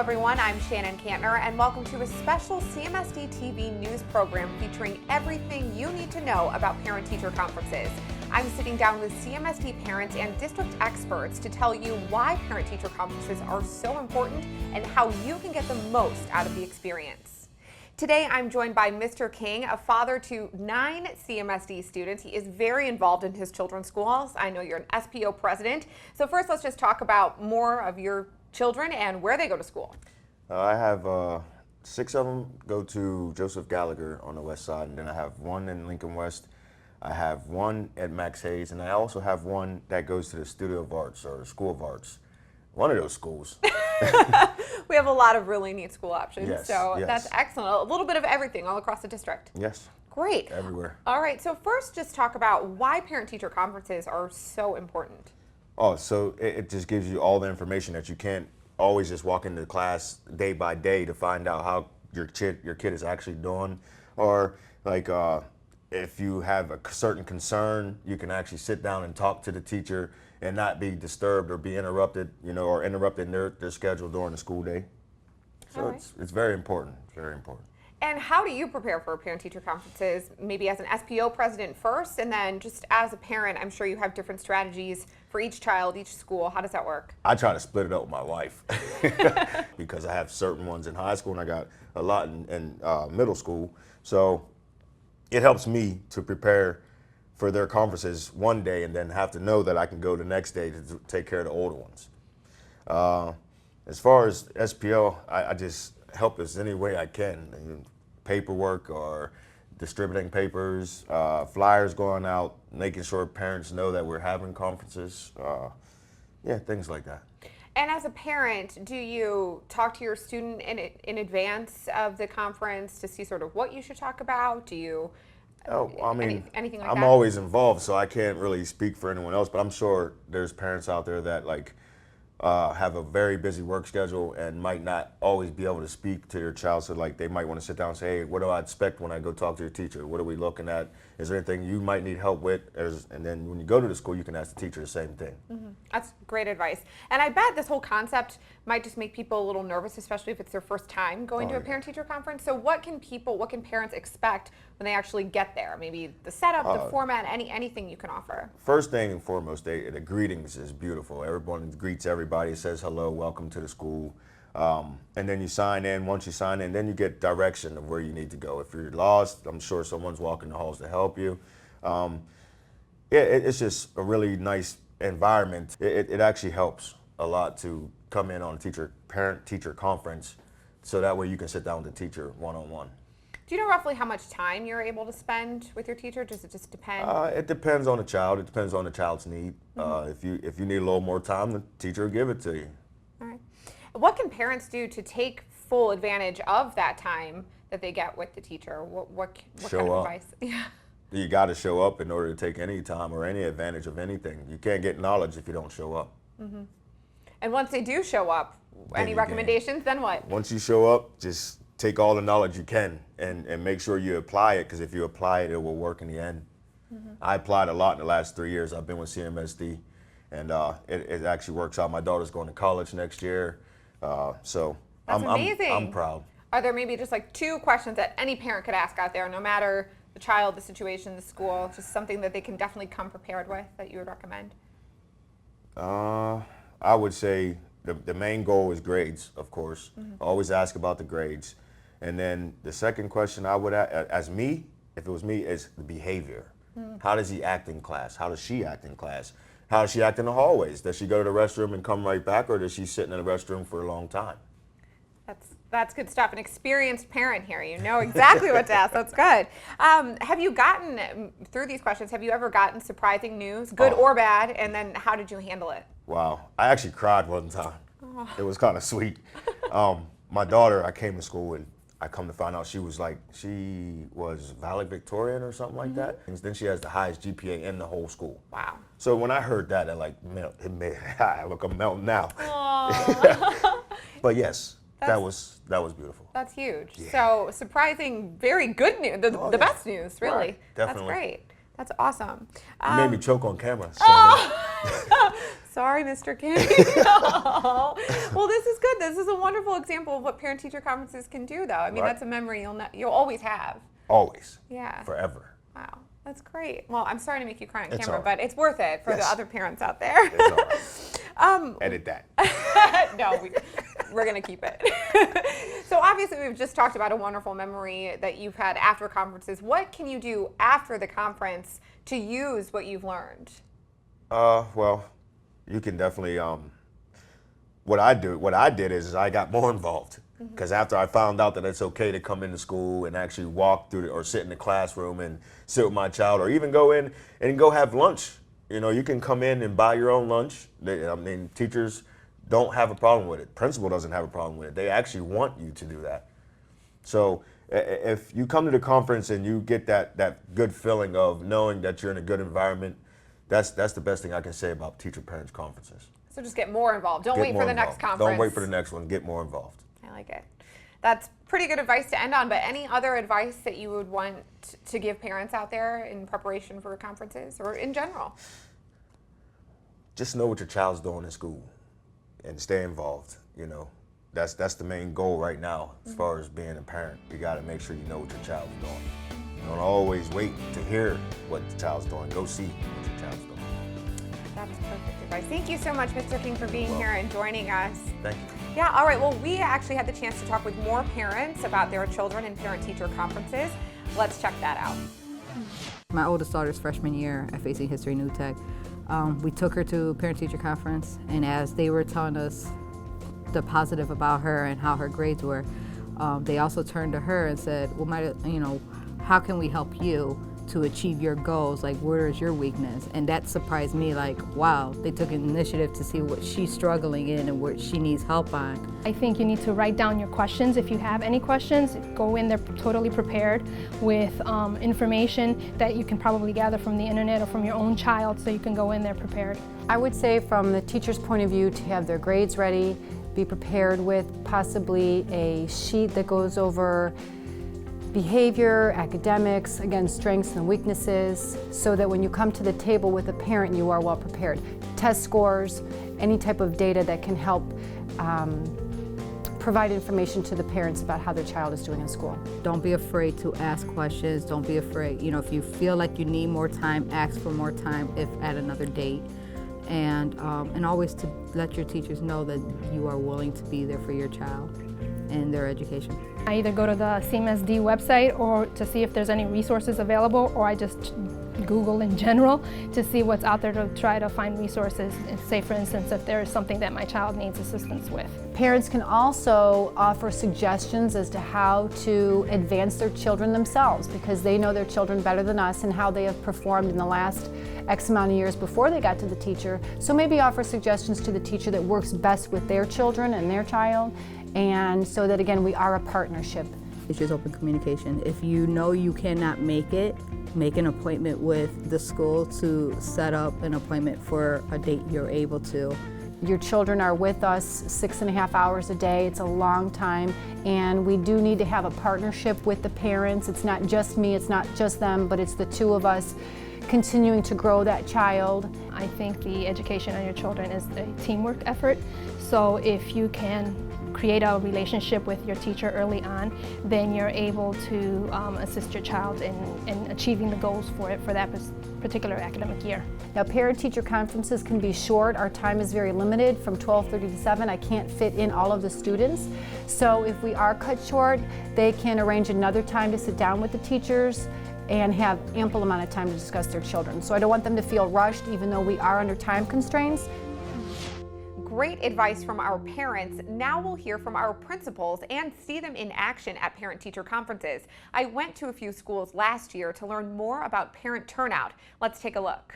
everyone, I'm Shannon Cantner, and welcome to a special CMSD-TV news program featuring everything you need to know about parent-teacher conferences. I'm sitting down with CMSD parents and district experts to tell you why parent-teacher conferences are so important and how you can get the most out of the experience. Today, I'm joined by Mr. King, a father to 9 CMSD students. He is very involved in his children's schools. I know you're an SPO president. So first, let's just talk about more of your children and where they go to school. I have 6 of them go to Joseph Gallagher on the west side, and then I have 1 in Lincoln West. I have 1 at Max Hayes, and I also have 1 that goes to the Studio of Arts or School of Arts. One of those schools. We have a lot of really neat school options, Yes, so yes. that's excellent. A little bit of everything all across the district. Yes. Great. Everywhere. All right, so first just talk about why parent-teacher conferences are so important. Oh, so it just gives you all the information that you can't always just walk into class day by day to find out how your kid is actually doing, or like if you have a certain concern, you can actually sit down and talk to the teacher and not be disturbed or be interrupted, or interrupting their schedule during the school day. So All right. it's very important, very important. And how do you prepare for parent-teacher conferences, maybe as an SPO president first, and then just as a parent, I'm sure you have different strategies for each child, each school. How does that work? I try to split it up with my wife because I have certain ones in high school and I got a lot in middle school. So it helps me to prepare for their conferences one day and then have to know that I can go the next day to take care of the older ones. As far as SPO, I just help as any way I can. Paperwork or distributing papers, flyers going out, making sure parents know that we're having conferences, things like that. And as a parent, do you talk to your student in advance of the conference to see sort of what you should talk about? Do you, anything like that? I'm always involved, so I can't really speak for anyone else, but I'm sure there's parents out there that have a very busy work schedule and might not always be able to speak to their child. So they might want to sit down and say, hey, what do I expect when I go talk to your teacher? What are we looking at? Is there anything you might need help with? And then when you go to the school, you can ask the teacher the same thing. Mm-hmm. That's great advice. And I bet this whole concept might just make people a little nervous, especially if it's their first time going to a parent-teacher conference. So what can parents expect when they actually get there? Maybe the setup, the format, anything you can offer. First thing and foremost, the greetings is beautiful. Everyone greets everybody, says hello, welcome to the school. And then you sign in. Once you sign in, then you get direction of where you need to go. If you're lost, I'm sure someone's walking the halls to help you. It's just a really nice environment. It actually helps a lot to come in on a parent-teacher conference, so that way you can sit down with the teacher one-on-one. Do you know roughly how much time you're able to spend with your teacher? Does it just depend? It depends on the child. It depends on the child's need. Mm-hmm. If you need a little more time, the teacher will give it to you. All right. What can parents do to take full advantage of that time that they get with the teacher? What kind of advice? Yeah. You got to show up in order to take any time or any advantage of anything. You can't get knowledge if you don't show up. Mm-hmm. And once they do show up, any recommendations? Then what? Once you show up, just take all the knowledge you can and make sure you apply it, because if you apply it, it will work in the end. Mm-hmm. I applied a lot in the last 3 years. I've been with CMSD, and it actually works out. My daughter's going to college next year, so That's amazing. I'm proud. Are there maybe just 2 questions that any parent could ask out there, no matter the child, the situation, the school, just something that they can definitely come prepared with that you would recommend? I would say the main goal is grades, of course. Mm-hmm. Always ask about the grades. And then the second question I would ask, if it was me, is the behavior. Mm-hmm. How does he act in class? How does she act in class? How does she act in the hallways? Does she go to the restroom and come right back, or does she sit in the restroom for a long time? That's good stuff. An experienced parent here. You know exactly what to ask. That's good. Have you gotten, through these questions, have you ever gotten surprising news, good or bad, and then how did you handle it? Wow. I actually cried one time. Oh. It was kind of sweet. My daughter, I came to school and I come to find out she was valedictorian or something like that. And then she has the highest GPA in the whole school. Wow. So when I heard that, look, I'm melting now. But yes, that was beautiful. That's huge. Yeah. So surprising, very good news, the best news, really. Right. Definitely. That's great. That's awesome. You made me choke on camera. Oh. Sorry, Mr. King. Oh. Well, this is good. This is a wonderful example of what parent-teacher conferences can do, though. I mean, Right. that's a memory you'll always have. Always. Yeah. Forever. Wow, that's great. Well, I'm sorry to make you cry on It's camera, all right. but it's worth it for the Yes. other parents out there. It's all right. Edit that. No, we're going to keep it. So obviously we've just talked about a wonderful memory that you've had after conferences. What can you do after the conference to use what you've learned? Well, you can definitely, what I did is I got more involved. Because after I found out that it's okay to come into school and actually walk through or sit in the classroom and sit with my child, or even go in and go have lunch. You know, you can come in and buy your own lunch. I mean, teachers don't have a problem with it. Principal doesn't have a problem with it. They actually want you to do that. So if you come to the conference and you get that good feeling of knowing that you're in a good environment, that's the best thing I can say about teacher-parents conferences. So just get more involved. Don't Get wait more for the next involved. conference. Don't wait for the next one. Get more involved. I like it. That's pretty good advice to end on, but any other advice that you would want to give parents out there in preparation for conferences or in general? Just know what your child's doing in school and stay involved. You know, that's the main goal right now as far as being a parent. You got to make sure you know what your child's doing. Don't always wait to hear what the child's doing. Go see what your child's doing. That's perfect advice. Thank you so much, Mr. King, for being here and joining us. Thank you. Yeah, all right. Well, we actually had the chance to talk with more parents about their children in parent-teacher conferences. Let's check that out. My oldest daughter's freshman year at Facing History New Tech. We took her to parent-teacher conference, and as they were telling us the positive about her and how her grades were, they also turned to her and said, well, how can we help you to achieve your goals? Like, where is your weakness? And that surprised me, like, wow, they took an initiative to see what she's struggling in and what she needs help on. I think you need to write down your questions. If you have any questions, go in there totally prepared with information that you can probably gather from the internet or from your own child, so you can go in there prepared. I would say from the teacher's point of view to have their grades ready, be prepared with possibly a sheet that goes over behavior, academics, again, strengths and weaknesses, so that when you come to the table with a parent, you are well prepared. Test scores, any type of data that can help provide information to the parents about how their child is doing in school. Don't be afraid to ask questions. Don't be afraid. You know, if you feel like you need more time, ask for more time if at another date. And always to let your teachers know that you are willing to be there for your child and their education. I either go to the CMSD website or to see if there's any resources available, or I just Google in general to see what's out there to try to find resources. Say, for instance, if there is something that my child needs assistance with. Parents can also offer suggestions as to how to advance their children themselves, because they know their children better than us and how they have performed in the last X amount of years before they got to the teacher. So maybe offer suggestions to the teacher that works best with their children and their child, and so that, again, we are a partnership. It's just open communication. If you know you cannot make it, make an appointment with the school to set up an appointment for a date you're able to. Your children are with us 6.5 hours a day. It's a long time, and we do need to have a partnership with the parents. It's not just me, it's not just them, but it's the two of us continuing to grow that child. I think the education of your children is a teamwork effort. So if you can create a relationship with your teacher early on, then you're able to assist your child in achieving the goals for that particular academic year. Now, parent-teacher conferences can be short. Our time is very limited, from 12:30 to 7. I can't fit in all of the students. So if we are cut short, they can arrange another time to sit down with the teachers and have ample amount of time to discuss their children. So I don't want them to feel rushed, even though we are under time constraints. Great advice from our parents. Now we'll hear from our principals and see them in action at parent-teacher conferences. I went to a few schools last year to learn more about parent turnout. Let's take a look.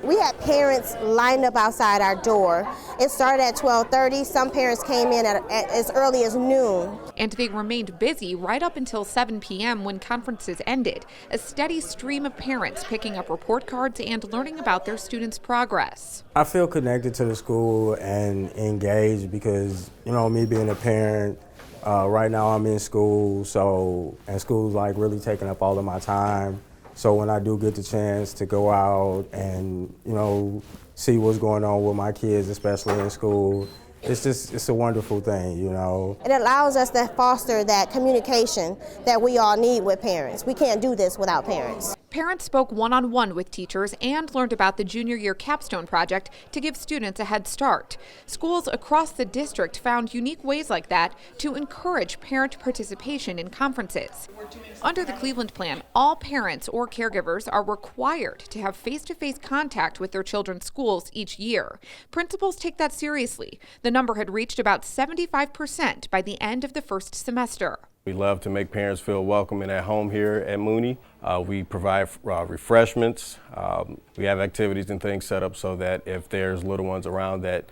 We had parents lined up outside our door. It started at 12:30. Some parents came in at as early as noon. And they remained busy right up until 7 p.m. when conferences ended. A steady stream of parents picking up report cards and learning about their students' progress. I feel connected to the school and engaged because, you know, me being a parent, right now I'm in school, and school's like really taking up all of my time. So when I do get the chance to go out and, see what's going on with my kids, especially in school, it's a wonderful thing, It allows us to foster that communication that we all need with parents. We can't do this without parents. Parents spoke one-on-one with teachers and learned about the junior year capstone project to give students a head start. Schools across the district found unique ways like that to encourage parent participation in conferences. Under the Cleveland plan, all parents or caregivers are required to have face-to-face contact with their children's schools each year. Principals take that seriously. The number had reached about 75% by the end of the first semester. We love to make parents feel welcome and at home here at Mooney. We provide refreshments. We have activities and things set up so that if there's little ones around that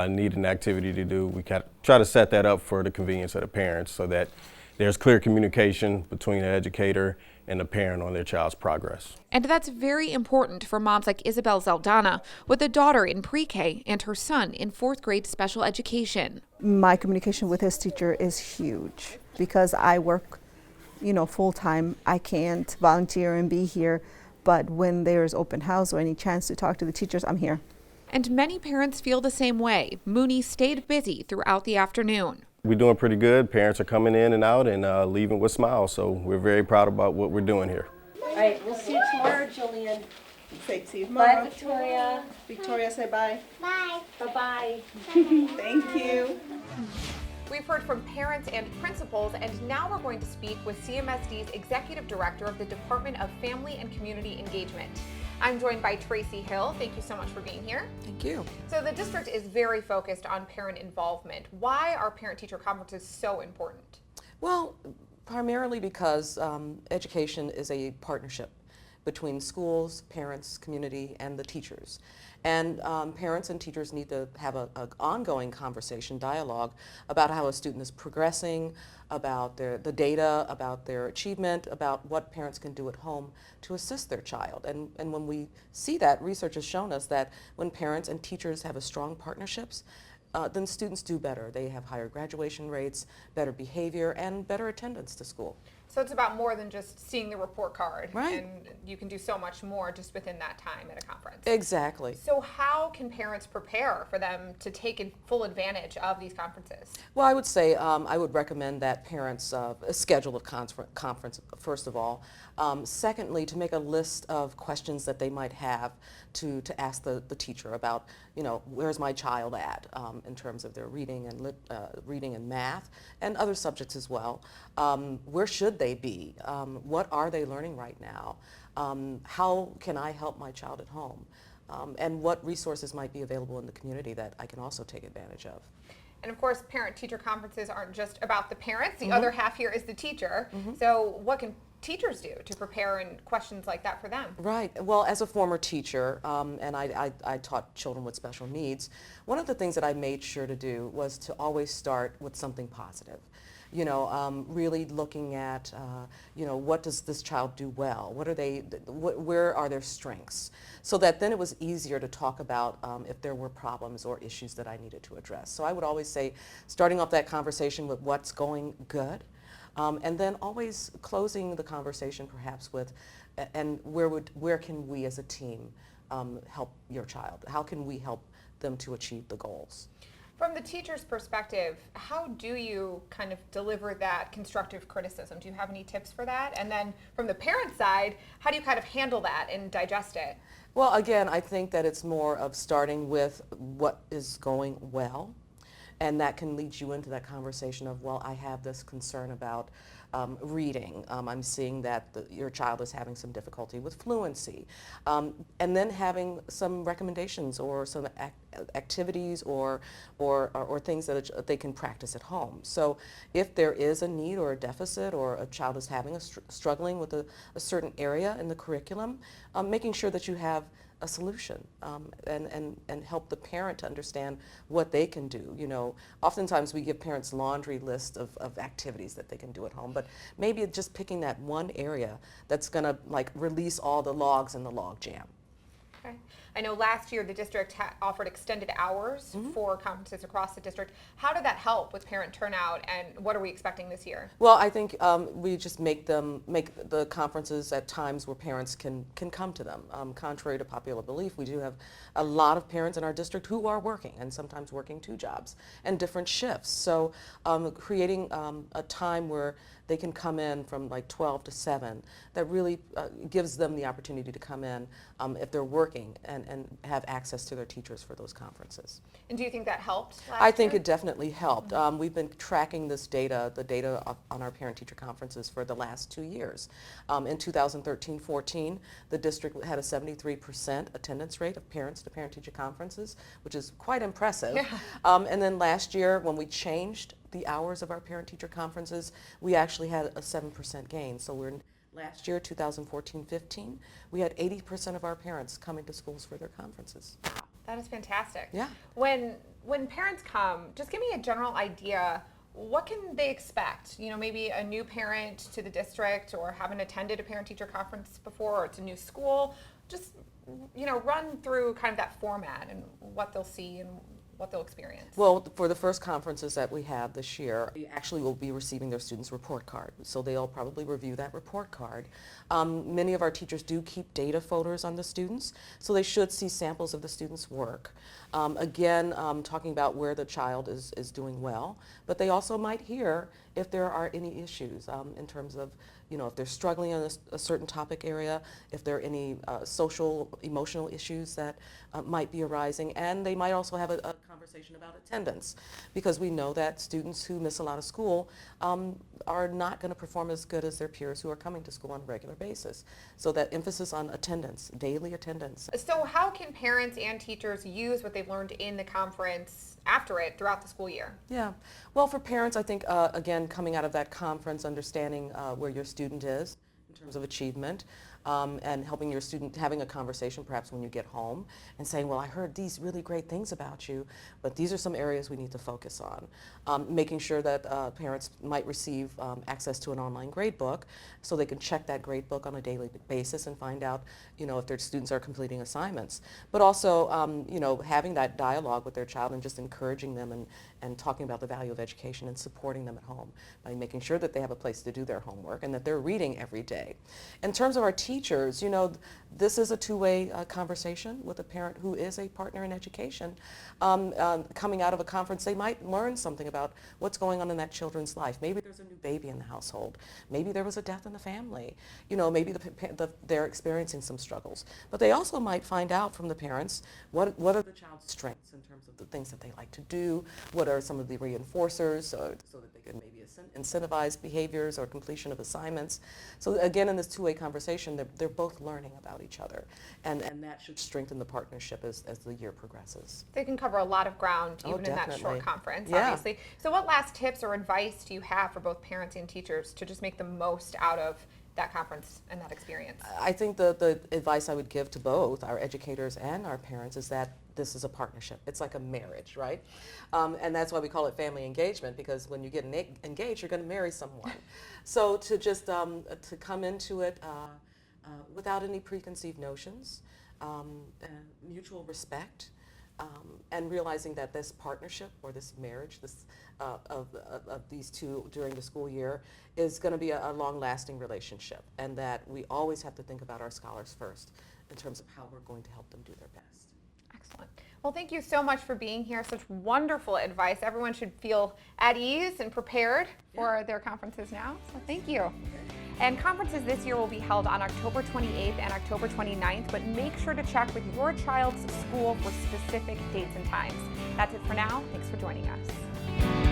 need an activity to do, we try to set that up for the convenience of the parents so that there's clear communication between the educator and the parent on their child's progress. And that's very important for moms like Isabel Zaldana with a daughter in pre-K and her son in 4th grade special education. My communication with his teacher is huge because I work, full-time. I can't volunteer and be here, but when there's open house or any chance to talk to the teachers, I'm here. And many parents feel the same way. Mooney stayed busy throughout the afternoon. We're doing pretty good. Parents are coming in and out and leaving with smiles, so we're very proud about what we're doing here. All right, we'll see you tomorrow, Jillian. Say see you tomorrow. Bye, Victoria. Victoria, say bye. Bye. Bye-bye. Thank you. We've heard from parents and principals, and now we're going to speak with CMSD's Executive Director of the Department of Family and Community Engagement. I'm joined by Tracy Hill. Thank you so much for being here. Thank you. So the district is very focused on parent involvement. Why are parent-teacher conferences so important? Well, primarily because education is a partnership between schools, parents, community, and the teachers. And parents and teachers need to have an ongoing conversation, dialogue about how a student is progressing, about the data, about their achievement, about what parents can do at home to assist their child. And when we see that, research has shown us that when parents and teachers have a strong partnerships, then students do better. They have higher graduation rates, better behavior, and better attendance to school. So it's about more than just seeing the report card. Right. And you can do so much more just within that time at a conference. Exactly. So how can parents prepare for them to take full advantage of these conferences? Well, I would say I would recommend that parents schedule a conference, first of all. Secondly, to make a list of questions that they might have to ask the teacher about, where's my child at in terms of their reading and math and other subjects as well. Where should they be? What are they learning right now? How can I help my child at home? And what resources might be available in the community that I can also take advantage of. And of course, parent-teacher conferences aren't just about the parents. The other half here is the teacher. So what can teachers do to prepare in questions like that for them? Right. Well, as a former teacher, and I taught children with special needs, one of the things that I made sure to do was to always start with something positive. Really looking at, what does this child do well? Where are their strengths? So that then it was easier to talk about if there were problems or issues that I needed to address. So I would always say, starting off that conversation with what's going good, and then always closing the conversation perhaps with, and where can we as a team help your child? How can we help them to achieve the goals? From the teacher's perspective, how do you kind of deliver that constructive criticism? Do you have any tips for that? And then from the parent side, how do you kind of handle that and digest it? Well, again, I think that it's more of starting with what is going well, and that can lead you into that conversation of, well, I have this concern about reading. I'm seeing that your child is having some difficulty with fluency. And then having some recommendations or some activities or things that they can practice at home. So if there is a need or a deficit or a child is having struggling with a certain area in the curriculum, making sure that you have a solution and help the parent to understand what they can do. Oftentimes we give parents laundry list of activities that they can do at home, but maybe it's just picking that one area that's going to release all the logs in the log jam. Okay. I know last year the district offered extended hours for conferences across the district. How did that help with parent turnout, and what are we expecting this year? Well, I think we just make the conferences at times where parents can come to them. Contrary to popular belief, we do have a lot of parents in our district who are working, and sometimes working 2 jobs and different shifts. So creating a time where they can come in from like 12 to 7, that really gives them the opportunity to come in if they're working and have access to their teachers for those conferences. And do you think that helped last I think year? it definitely helped. We've been tracking this data, the data on our parent-teacher conferences for the last 2 years. In 2013-14, the district had a 73% attendance rate of parents to parent-teacher conferences, which is quite impressive. Yeah. And then last year, when we changed the hours of our parent-teacher conferences, we actually had a 7% gain. So last year, 2014-15, we had 80% of our parents coming to schools for their conferences. That is fantastic. Yeah. When parents come, just give me a general idea. What can they expect? You know, maybe a new parent to the district, or haven't attended a parent-teacher conference before, or it's a new school. Just, you know, run through kind of that format and what they'll see and what they'll experience. Well, for the first conferences that we have this year, we actually will be receiving their students' report card. So they'll probably review that report card. Many of our teachers do keep data photos on the students, so they should see samples of the students' work. Again, talking about where the child is doing well, but they also might hear if there are any issues in terms of, you know, if they're struggling in a certain topic area, if there are any social, emotional issues that might be arising, and they might also have a conversation about attendance, because we know that students who miss a lot of school are not going to perform as good as their peers who are coming to school on a regular basis. So that emphasis on attendance, daily attendance. So how can parents and teachers use what they've learned in the conference after it throughout the school year? Yeah. Well, for parents, I think, again, coming out of that conference, understanding where your student is in terms of achievement, and helping your student, having a conversation perhaps when you get home and saying, well, I heard these really great things about you, but these are some areas we need to focus on. Making sure that parents might receive access to an online grade book so they can check that grade book on a daily basis and find out, you know, if their students are completing assignments. But also, you know, having that dialogue with their child and just encouraging them and talking about the value of education and supporting them at home by making sure that they have a place to do their homework and that they're reading every day. In terms of our teachers, you know, this is a two-way conversation with a parent who is a partner in education. Coming out of a conference, they might learn something about what's going on in that children's life. Maybe there's a new baby in the household. Maybe there was a death in the family. You know, maybe they're experiencing some struggles. But they also might find out from the parents what are the child's strengths in terms of the things that they like to do, what are some of the reinforcers so that they can maybe incentivize behaviors or completion of assignments. So again, in this two-way conversation, they're both learning about each other, and that should strengthen the partnership as the year progresses. They can cover a lot of ground even in that short conference, obviously. So what last tips or advice do you have for both parents and teachers to just make the most out of that conference and that experience? I think the advice I would give to both our educators and our parents is that this is a partnership. It's like a marriage, right? And that's why we call it family engagement, because when you get engaged, you're going to marry someone. So to just to come into it without any preconceived notions, mutual respect, and realizing that this partnership or this marriage, of these two during the school year is going to be a long-lasting relationship, and that we always have to think about our scholars first in terms of how we're going to help them do their best. Excellent. Well, thank you so much for being here. Such wonderful advice. Everyone should feel at ease and prepared for their conferences now. So thank you. And conferences this year will be held on October 28th and October 29th, but make sure to check with your child's school for specific dates and times. That's it for now. Thanks for joining us.